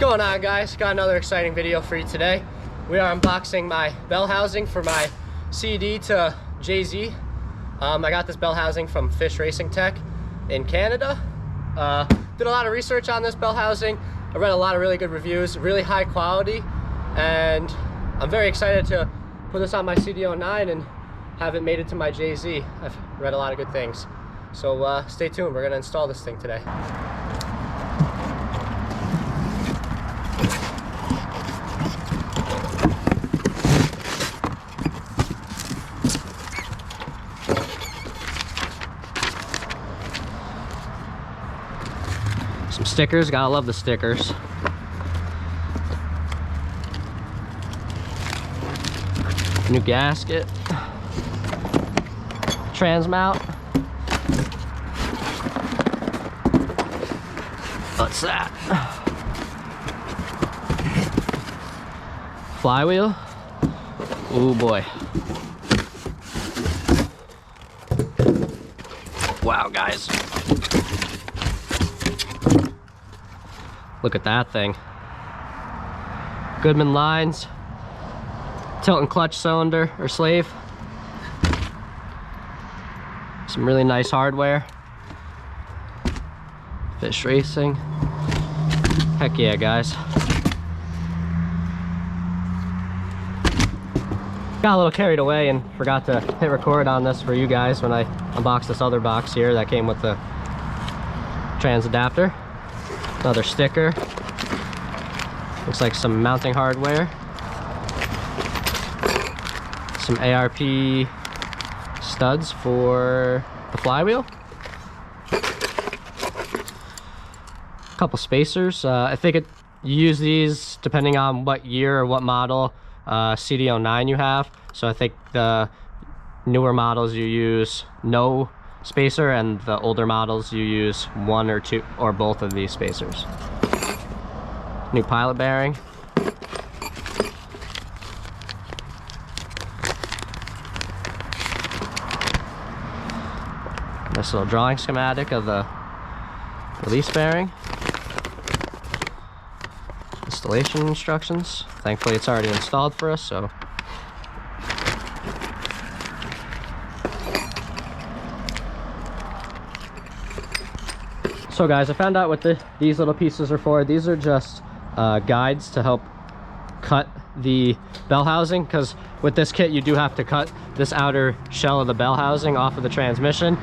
going on, guys? Got another exciting video for you today. We are unboxing my bell housing for my Cd009-1Jz. I got this bell housing from Fisch Racing Tech in Canada. Did a lot of research on this bell housing. I read a lot of really good reviews, really high quality, and I'm very excited to put this on my Cd009 and have it mated to my JZ. I've read a lot of good things. So stay tuned, we're gonna install this thing today. Some stickers, gotta love the stickers. New gasket. Trans mount. What's that? Flywheel. Oh boy. Wow, guys. Look at that thing. Goodman lines. Tilt and clutch cylinder or slave. Some really nice hardware. Fisch Racing. Heck yeah, guys. Got a little carried away and forgot to hit record on this for you guys when I unboxed this other box here that came with the trans adapter. Another sticker. Looks like some mounting hardware. Some ARP studs for the flywheel. A couple spacers. I think you use these depending on what year or what model Cd009 you have. So I think the newer models you use no spacer, and the older models you use one or two or both of these spacers. New pilot bearing. This little drawing schematic of the release bearing. Installation instructions. Thankfully it's already installed for us, so guys, I found out what these little pieces are for. These are just guides to help cut the bell housing, because with this kit you do have to cut this outer shell of the bell housing off of the transmission.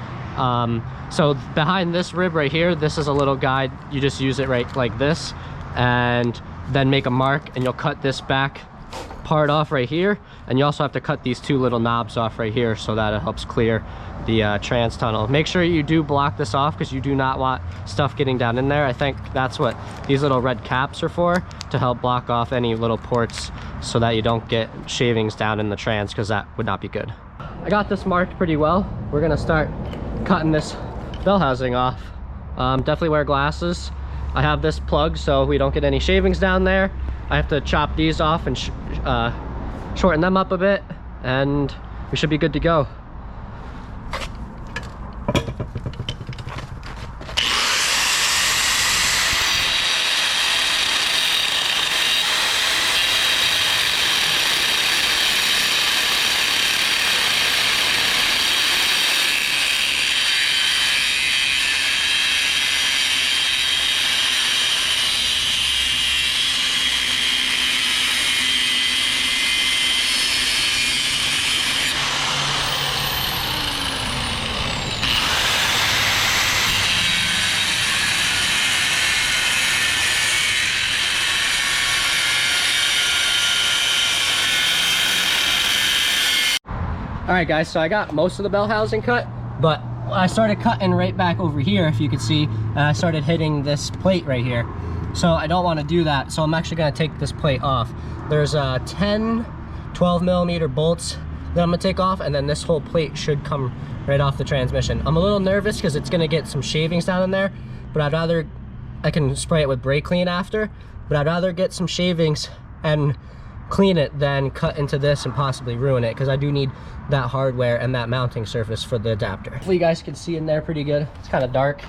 So behind this rib right here, this is a little guide. You just use it right like this and then make a mark, and you'll cut this back part off right here, and you also have to cut these two little knobs off right here so that it helps clear the trans tunnel. Make sure you do block this off because you do not want stuff getting down in there. I think that's what these little red caps are for, to help block off any little ports so that you don't get shavings down in the trans, because that would not be good. I got this marked pretty well. We're gonna start cutting this bell housing off. Definitely wear glasses. I have this plug so we don't get any shavings down there. I have to chop these off and shorten them up a bit, and we should be good to go. Alright guys, so I got most of the bell housing cut, but I started cutting right back over here, if you could see, and I started hitting this plate right here. So I don't want to do that, so I'm actually going to take this plate off. There's 10 12mm bolts that I'm going to take off, and then this whole plate should come right off the transmission. I'm a little nervous because it's going to get some shavings down in there, but I'd rather, I can spray it with brake clean after, but I'd rather get some shavings and clean it than cut into this and possibly ruin it, because I do need that hardware and that mounting surface for the adapter. Hopefully you guys can see in there pretty good. It's kind of dark.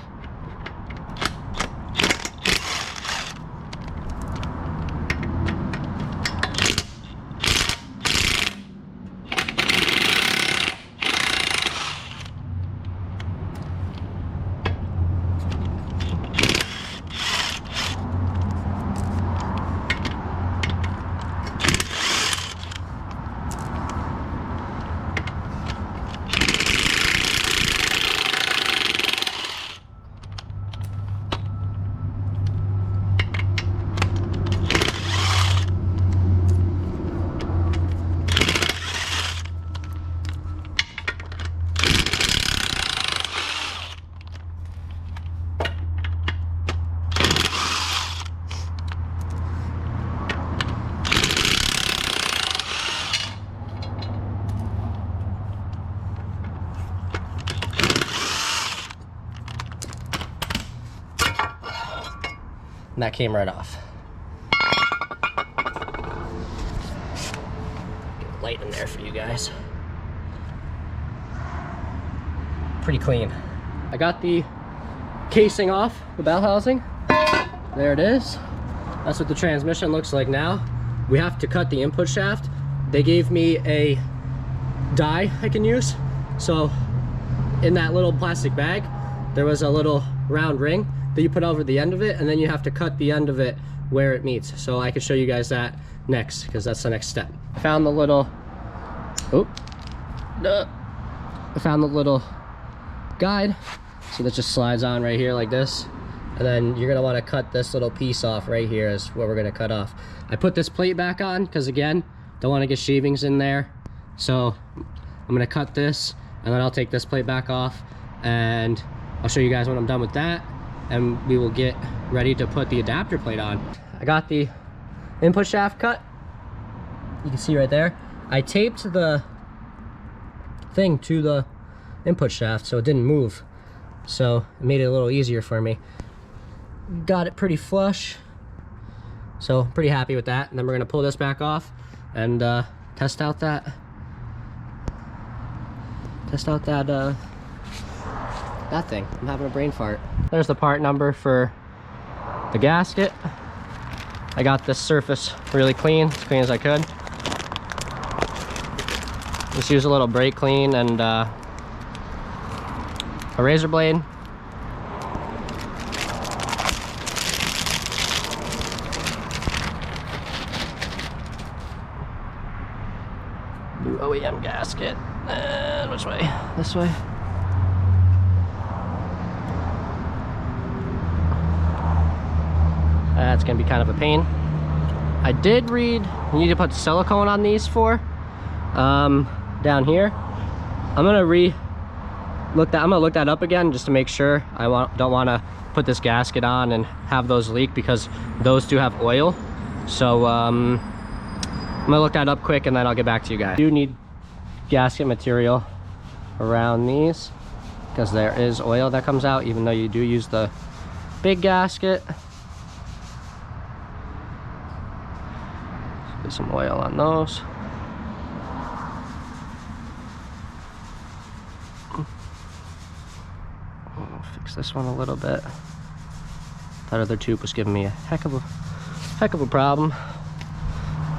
and that came right off. Get a light in there for you guys. Pretty clean. I got the casing off the bell housing. There it is. That's what the transmission looks like now. We have to cut the input shaft. They gave me a die I can use. So in that little plastic bag, there was a little round ring that you put over the end of it, and then you have to cut the end of it where it meets. So I can show you guys that next, because that's the next step. I found the little, guide. So that just slides on right here like this. And then you're gonna wanna cut this little piece off right here is what we're gonna cut off. I put this plate back on, because again, don't wanna get shavings in there. So I'm gonna cut this, and then I'll take this plate back off, and I'll show you guys when I'm done with that, and we will get ready to put the adapter plate on. I got the input shaft cut. You can see right there. I taped the thing to the input shaft so it didn't move. So it made it a little easier for me. Got it pretty flush. So pretty happy with that. And then we're gonna pull this back off and test out that thing. I'm having a brain fart. There's the part number for the gasket. I got this surface really clean, as clean as I could. Just use a little brake clean and a razor blade. New OEM gasket. And which way? This way. That's gonna be kind of a pain. I did read you need to put silicone on these down here. I'm gonna look that up again just to make sure. I don't want to put this gasket on and have those leak, because those do have oil. So I'm gonna look that up quick and then I'll get back to you guys. You do need gasket material around these because there is oil that comes out, even though you do use the big gasket. Get some oil on those. I'll fix this one a little bit. That other tube was giving me a heck of a problem.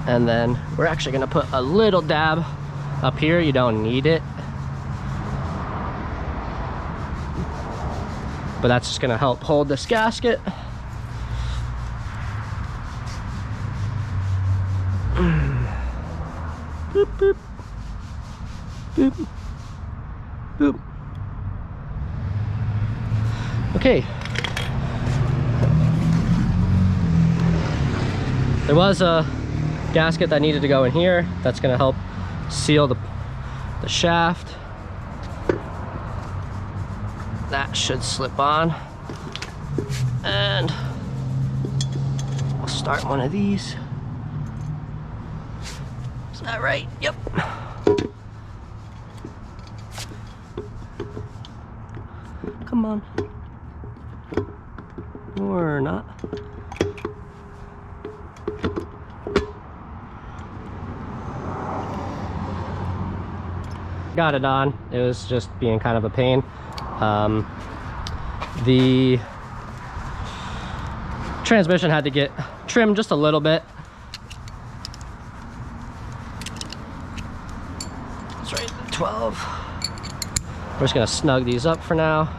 And then we're actually gonna put a little dab up here. You don't need it, but that's just gonna help hold this gasket. Boop, boop. Boop. Boop. Okay. There was a gasket that needed to go in here. That's gonna help seal the shaft. That should slip on. And we'll start one of these. Is that right? Yep. Come on. Or not. Got it on. It was just being kind of a pain. The transmission had to get trimmed just a little bit. It's right at 12. We're just gonna snug these up for now.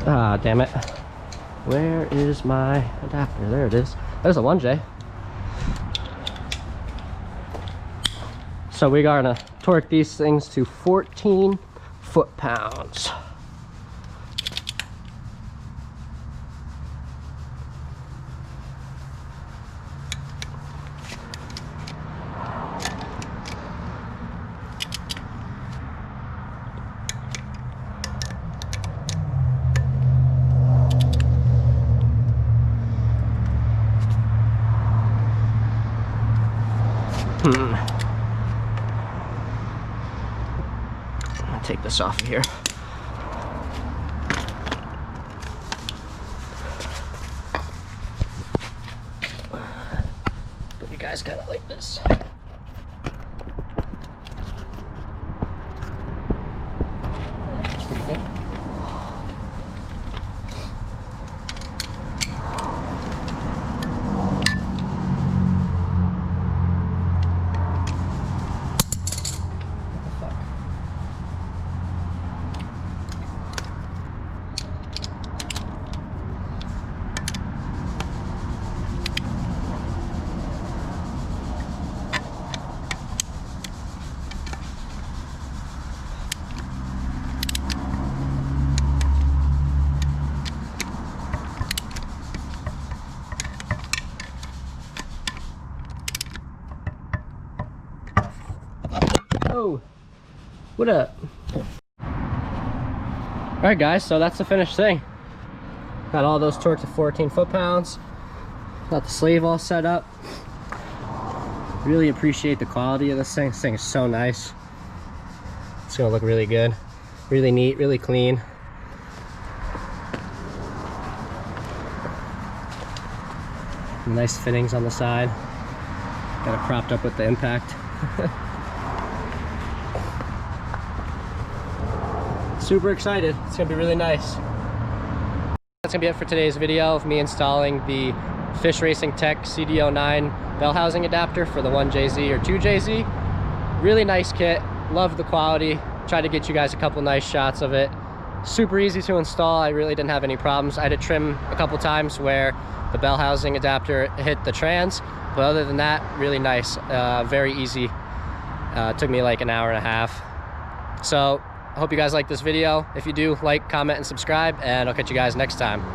Ah, damn it. Where is my adapter? There it is. There's a 1J. So we're gonna torque these things to 14 foot-pounds. I'm gonna take this off of here. But you guys kind of like this. That's pretty good. Oh, what up? All right, guys, so that's the finished thing. Got all those torques at 14 foot-pounds. Got the sleeve all set up. Really appreciate the quality of this thing. This thing is so nice. It's gonna look really good, really neat, really clean. Nice fittings on the side. Got it propped up with the impact. Super excited. It's gonna be really nice. That's gonna be it for today's video of me installing the Fisch Racing Tech Cd009 bell housing adapter for the 1JZ or 2JZ. Really nice kit. Love the quality. Tried to get you guys a couple nice shots of it. Super easy to install. I really didn't have any problems. I had to trim a couple times where the bell housing adapter hit the trans, but other than that, really nice. Very easy. Took me like an hour and a half. So I hope you guys like this video. If you do, like, comment, and subscribe, and I'll catch you guys next time.